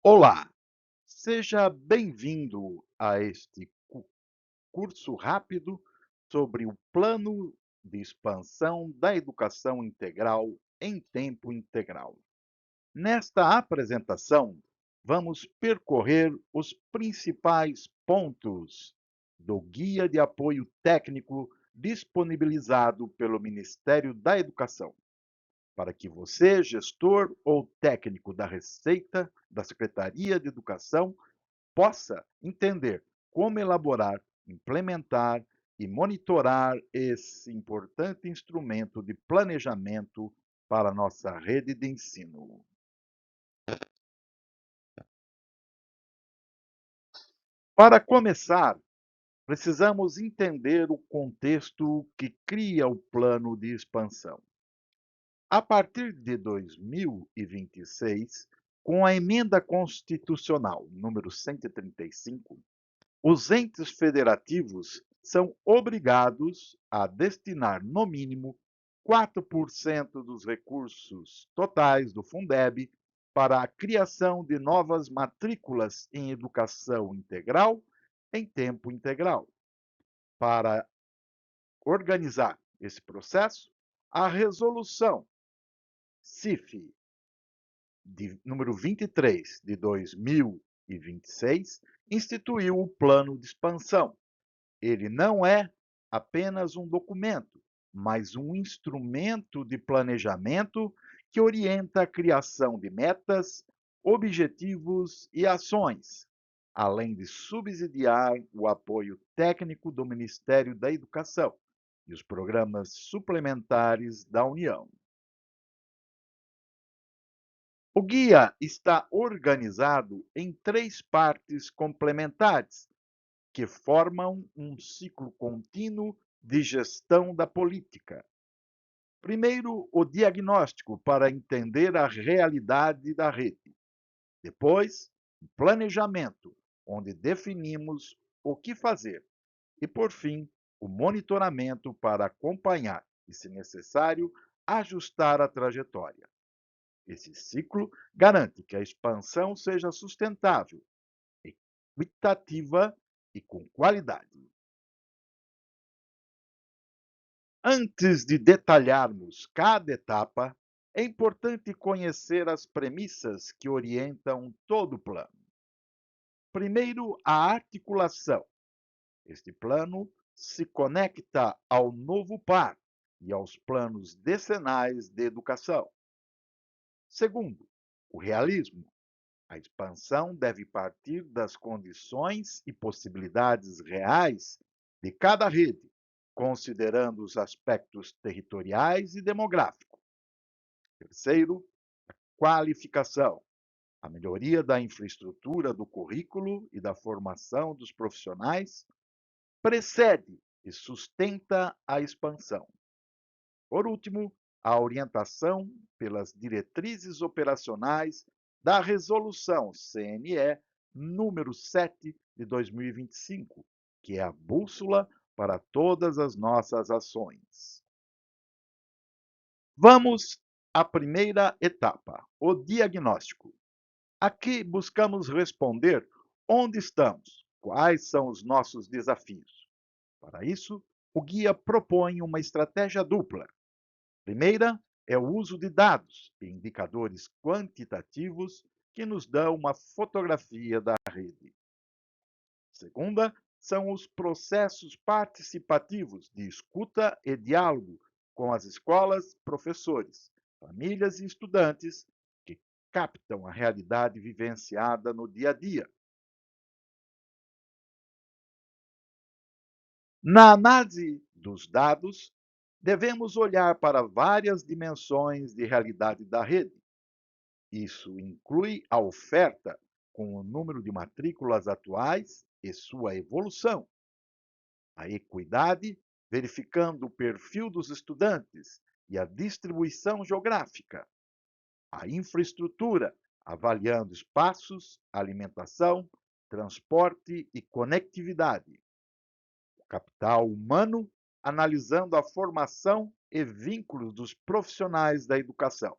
Olá, seja bem-vindo a este curso rápido sobre o plano de expansão da educação integral em tempo integral. Nesta apresentação, vamos percorrer os principais pontos do Guia de Apoio Técnico disponibilizado pelo Ministério da Educação, para que você, gestor ou técnico da Receita, da Secretaria de Educação, possa entender como elaborar, implementar e monitorar esse importante instrumento de planejamento para a nossa rede de ensino. Para começar, precisamos entender o contexto que cria o plano de expansão. A partir de 2026, com a emenda constitucional número 135, os entes federativos são obrigados a destinar, no mínimo, 4% dos recursos totais do Fundeb para a criação de novas matrículas em educação integral em tempo integral. Para organizar esse processo, a resolução CIF número 23 de 2026 instituiu o plano de expansão. Ele não é apenas um documento, mas um instrumento de planejamento que orienta a criação de metas, objetivos e ações, além de subsidiar o apoio técnico do Ministério da Educação e os programas suplementares da União. O guia está organizado em três partes complementares, que formam um ciclo contínuo de gestão da política. Primeiro, o diagnóstico para entender a realidade da rede. Depois, o planejamento, onde definimos o que fazer. E, por fim, o monitoramento para acompanhar e, se necessário, ajustar a trajetória. Esse ciclo garante que a expansão seja sustentável, equitativa e com qualidade. Antes de detalharmos cada etapa, é importante conhecer as premissas que orientam todo o plano. Primeiro, a articulação. Este plano se conecta ao novo PAR e aos planos decenais de educação. Segundo, o realismo. A expansão deve partir das condições e possibilidades reais de cada rede, considerando os aspectos territoriais e demográficos. Terceiro, qualificação. A melhoria da infraestrutura do currículo e da formação dos profissionais precede e sustenta a expansão. Por último, a orientação pelas diretrizes operacionais da Resolução CNE número 7 de 2025, que é a bússola para todas as nossas ações. Vamos à primeira etapa, o diagnóstico. Aqui buscamos responder onde estamos, quais são os nossos desafios. Para isso, o guia propõe uma estratégia dupla. Primeira é o uso de dados e indicadores quantitativos que nos dão uma fotografia da rede. Segunda, são os processos participativos de escuta e diálogo com as escolas, professores, famílias e estudantes que captam a realidade vivenciada no dia a dia. Na análise dos dados, devemos olhar para várias dimensões de realidade da rede. Isso inclui a oferta, com o número de matrículas atuais e sua evolução, a equidade, verificando o perfil dos estudantes e a distribuição geográfica, a infraestrutura, avaliando espaços, alimentação, transporte e conectividade, o capital humano, analisando a formação e vínculos dos profissionais da educação.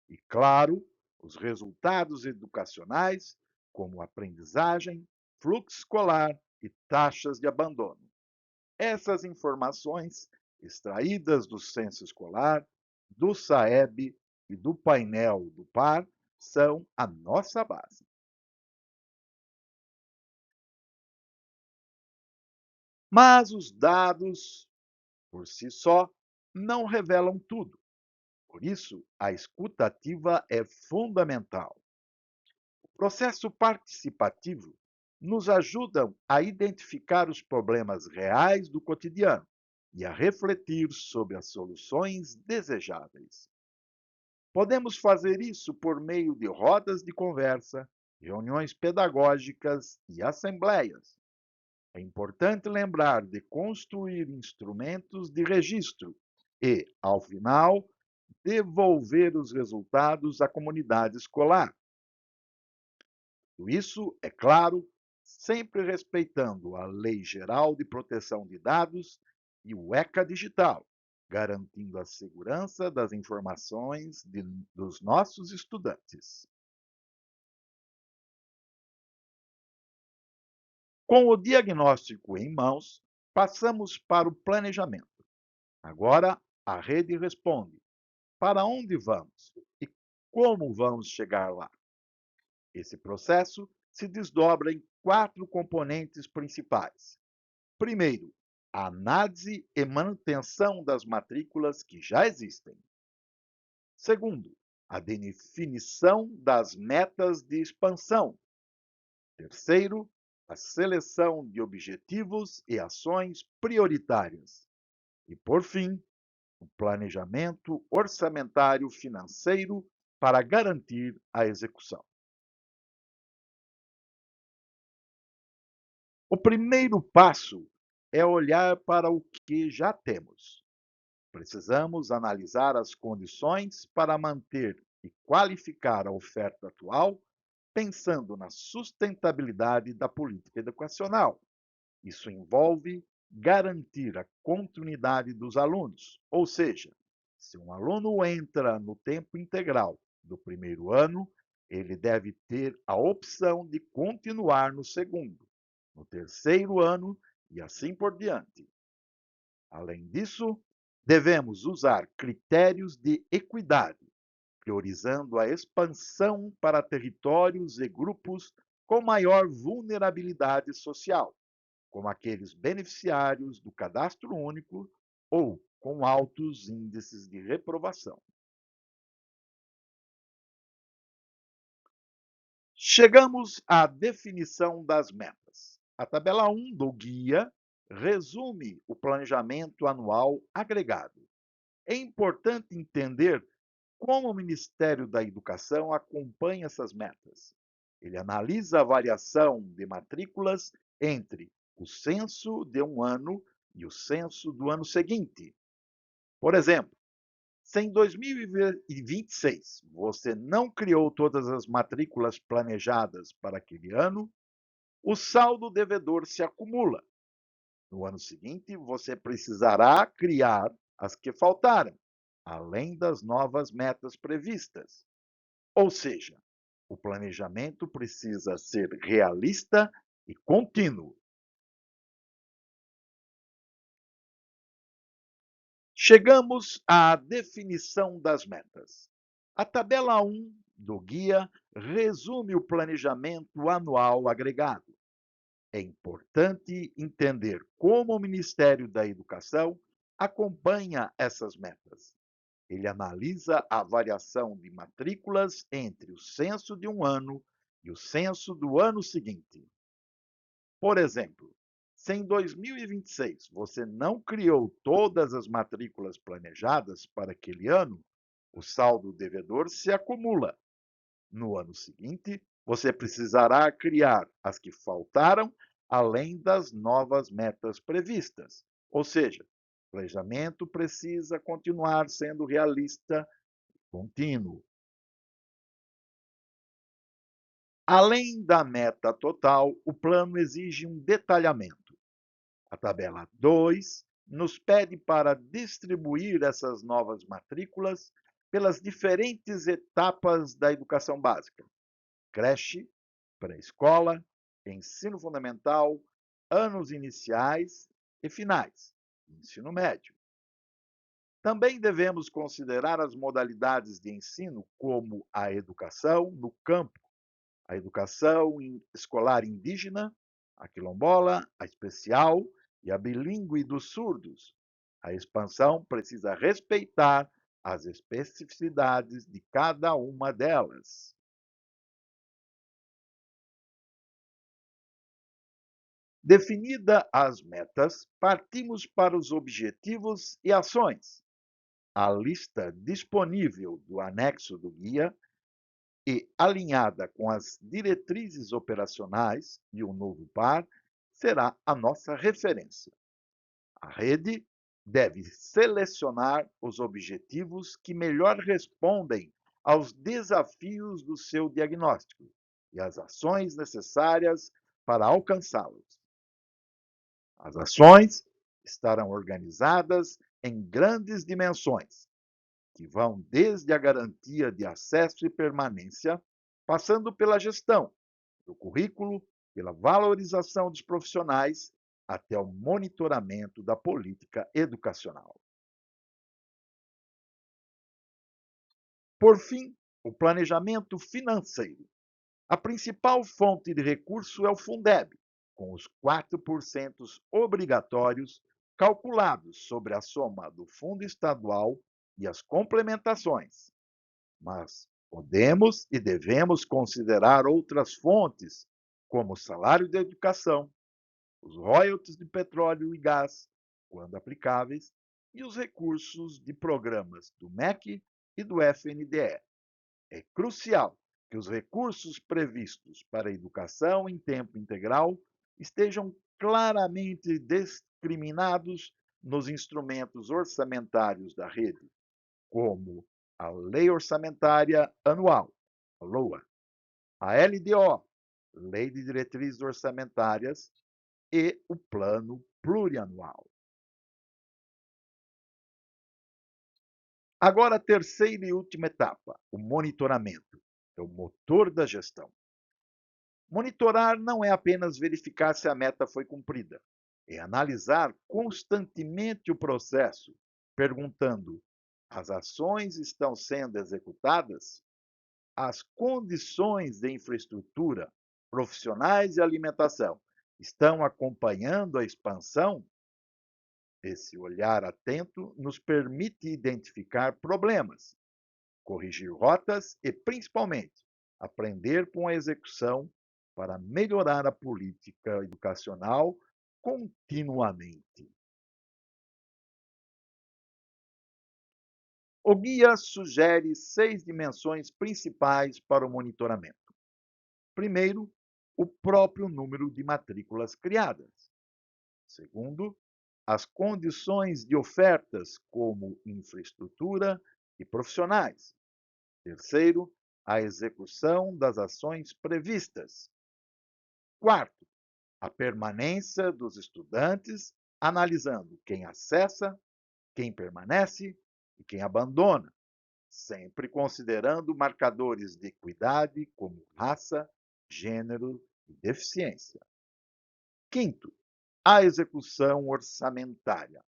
E, claro, os resultados educacionais, como aprendizagem, fluxo escolar e taxas de abandono. Essas informações, extraídas do censo escolar, do SAEB e do painel do PAR, são a nossa base. Mas os dados, por si só, não revelam tudo. Por isso, a escuta ativa é fundamental. O processo participativo nos ajuda a identificar os problemas reais do cotidiano e a refletir sobre as soluções desejáveis. Podemos fazer isso por meio de rodas de conversa, reuniões pedagógicas e assembleias. É importante lembrar de construir instrumentos de registro e, ao final, devolver os resultados à comunidade escolar. Isso, é claro, sempre respeitando a Lei Geral de Proteção de Dados e o ECA Digital, garantindo a segurança das informações dos nossos estudantes. Com o diagnóstico em mãos, passamos para o planejamento. Agora, a rede responde: para onde vamos e como vamos chegar lá? Esse processo se desdobra em quatro componentes principais. Primeiro, a análise e manutenção das matrículas que já existem. Segundo, a definição das metas de expansão. Terceiro, a seleção de objetivos e ações prioritárias. E, por fim, o planejamento orçamentário financeiro para garantir a execução. O primeiro passo é olhar para o que já temos. Precisamos analisar as condições para manter e qualificar a oferta atual, pensando na sustentabilidade da política educacional. Isso envolve garantir a continuidade dos alunos, ou seja, se um aluno entra no tempo integral do primeiro ano, ele deve ter a opção de continuar no segundo, no terceiro ano e assim por diante. Além disso, devemos usar critérios de equidade, priorizando a expansão para territórios e grupos com maior vulnerabilidade social, como aqueles beneficiários do cadastro único ou com altos índices de reprovação. Chegamos à definição das metas. A tabela 1 do guia resume o planejamento anual agregado. É importante entender como o Ministério da Educação acompanha essas metas. Ele analisa a variação de matrículas entre o censo de um ano e o censo do ano seguinte. Por exemplo, se em 2026 você não criou todas as matrículas planejadas para aquele ano, o saldo devedor se acumula. No ano seguinte, você precisará criar as que faltaram, além das novas metas previstas. Ou seja, o planejamento precisa ser realista e contínuo. Chegamos à definição das metas. A tabela 1 do guia resume o planejamento anual agregado. É importante entender como o Ministério da Educação acompanha essas metas. Ele analisa a variação de matrículas entre o censo de um ano e o censo do ano seguinte. Por exemplo, se em 2026 você não criou todas as matrículas planejadas para aquele ano, o saldo devedor se acumula. No ano seguinte, você precisará criar as que faltaram, além das novas metas previstas. Ou seja, o planejamento precisa continuar sendo realista e contínuo. Além da meta total, o plano exige um detalhamento. A tabela 2 nos pede para distribuir essas novas matrículas pelas diferentes etapas da educação básica: creche, pré-escola, ensino fundamental, anos iniciais e finais, ensino médio. Também devemos considerar as modalidades de ensino, como a educação no campo, a educação escolar indígena, a quilombola, a especial e a bilíngue dos surdos. A expansão precisa respeitar as especificidades de cada uma delas. Definida as metas, partimos para os objetivos e ações. A lista disponível do anexo do guia e alinhada com as diretrizes operacionais e o novo par será a nossa referência. A rede deve selecionar os objetivos que melhor respondem aos desafios do seu diagnóstico e as ações necessárias para alcançá-los. As ações estarão organizadas em grandes dimensões, que vão desde a garantia de acesso e permanência, passando pela gestão do currículo, pela valorização dos profissionais, até o monitoramento da política educacional. Por fim, o planejamento financeiro. A principal fonte de recurso é o Fundeb, com os 4% obrigatórios calculados sobre a soma do Fundo Estadual e as complementações. Mas podemos e devemos considerar outras fontes, como o salário de educação, os royalties de petróleo e gás, quando aplicáveis, e os recursos de programas do MEC e do FNDE. É crucial que os recursos previstos para a educação em tempo integral estejam claramente discriminados nos instrumentos orçamentários da rede, como a Lei Orçamentária Anual, a LOA, a LDO, Lei de Diretrizes Orçamentárias, e o Plano Plurianual. Agora, a terceira e última etapa, o monitoramento. É o motor da gestão. Monitorar não é apenas verificar se a meta foi cumprida, é analisar constantemente o processo, perguntando: as ações estão sendo executadas? As condições de infraestrutura, profissionais e alimentação estão acompanhando a expansão? Esse olhar atento nos permite identificar problemas, corrigir rotas e, principalmente, aprender com a execução para melhorar a política educacional continuamente. O guia sugere 6 dimensões principais para o monitoramento. Primeiro, o próprio número de matrículas criadas. Segundo, as condições de ofertas, como infraestrutura e profissionais. Terceiro, a execução das ações previstas. Quarto, a permanência dos estudantes, analisando quem acessa, quem permanece e quem abandona, sempre considerando marcadores de equidade como raça, gênero e deficiência. Quinto, a execução orçamentária.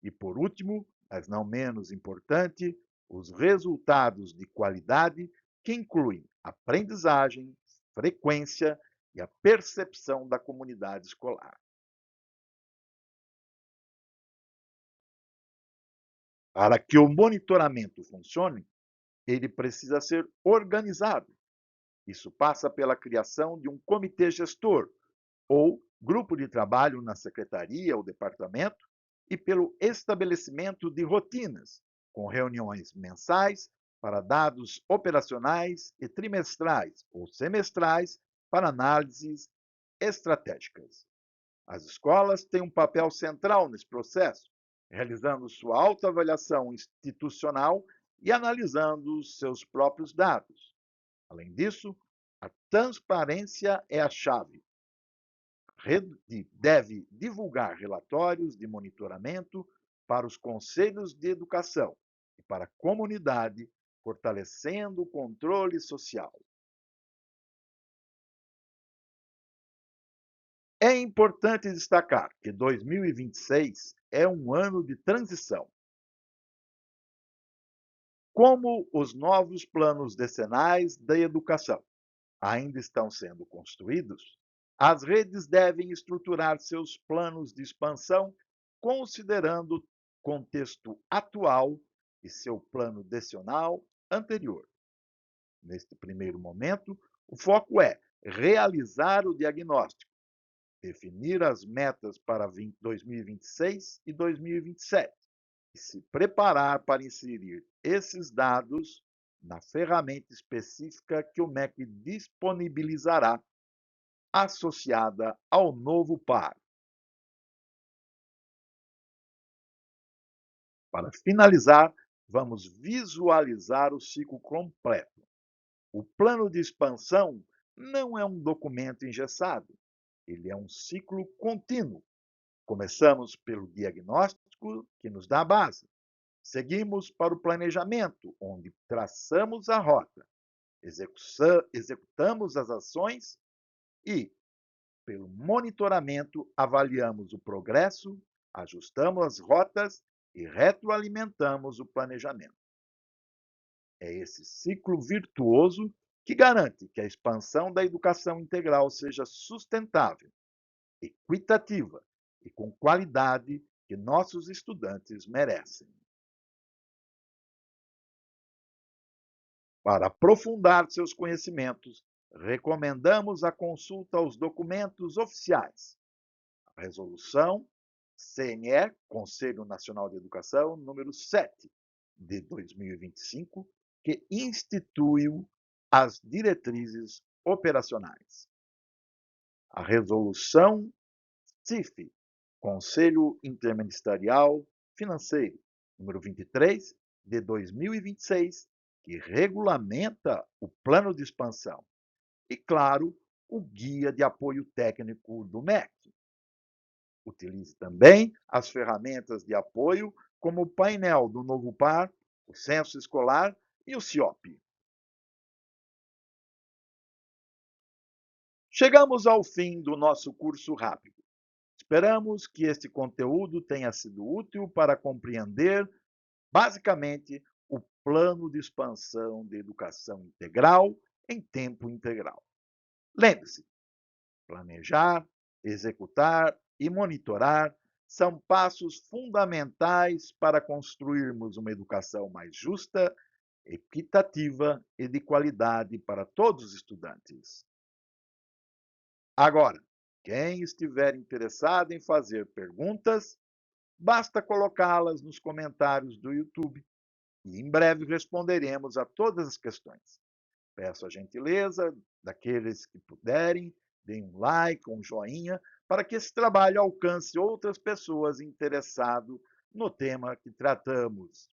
E, por último, mas não menos importante, os resultados de qualidade, que incluem aprendizagem, frequência e a percepção da comunidade escolar. Para que o monitoramento funcione, ele precisa ser organizado. Isso passa pela criação de um comitê gestor ou grupo de trabalho na secretaria ou departamento e pelo estabelecimento de rotinas, com reuniões mensais para dados operacionais e trimestrais ou semestrais para análises estratégicas. As escolas têm um papel central nesse processo, realizando sua autoavaliação institucional e analisando seus próprios dados. Além disso, a transparência é a chave. A rede deve divulgar relatórios de monitoramento para os conselhos de educação e para a comunidade, fortalecendo o controle social. É importante destacar que 2026 é um ano de transição. Como os novos planos decenais da educação ainda estão sendo construídos, as redes devem estruturar seus planos de expansão considerando o contexto atual e seu plano decenal anterior. Neste primeiro momento, o foco é realizar o diagnóstico, definir as metas para 2026 e 2027 e se preparar para inserir esses dados na ferramenta específica que o MEC disponibilizará associada ao novo par. Para finalizar, vamos visualizar o ciclo completo. O plano de expansão não é um documento engessado, ele é um ciclo contínuo. Começamos pelo diagnóstico, que nos dá a base. Seguimos para o planejamento, onde traçamos a rota, executamos as ações e, pelo monitoramento, avaliamos o progresso, ajustamos as rotas e retroalimentamos o planejamento. É esse ciclo virtuoso que garante que a expansão da educação integral seja sustentável, equitativa e com qualidade que nossos estudantes merecem. Para aprofundar seus conhecimentos, recomendamos a consulta aos documentos oficiais. A Resolução CNE, Conselho Nacional de Educação, número 7 de 2025, que instituiu as diretrizes operacionais. A Resolução CIF, Conselho Interministerial Financeiro, número 23 de 2026, que regulamenta o plano de expansão. E, claro, o Guia de Apoio Técnico do MEC. Utilize também as ferramentas de apoio, como o painel do Novo Par, o Censo Escolar e o CIOP. Chegamos ao fim do nosso curso rápido. Esperamos que este conteúdo tenha sido útil para compreender, basicamente, o plano de expansão de educação integral em tempo integral. Lembre-se, planejar, executar e monitorar são passos fundamentais para construirmos uma educação mais justa, equitativa e de qualidade para todos os estudantes. Agora, quem estiver interessado em fazer perguntas, basta colocá-las nos comentários do YouTube e em breve responderemos a todas as questões. Peço a gentileza daqueles que puderem, deem um like, um joinha, para que esse trabalho alcance outras pessoas interessadas no tema que tratamos.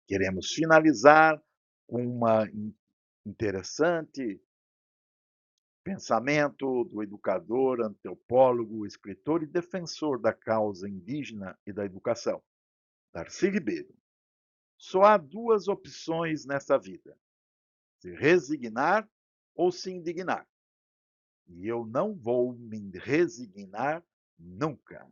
Queremos finalizar com uma interessante pensamento do educador, antropólogo, escritor e defensor da causa indígena e da educação, Darcy Ribeiro. Só há duas opções nessa vida: se resignar ou se indignar. E eu não vou me resignar nunca.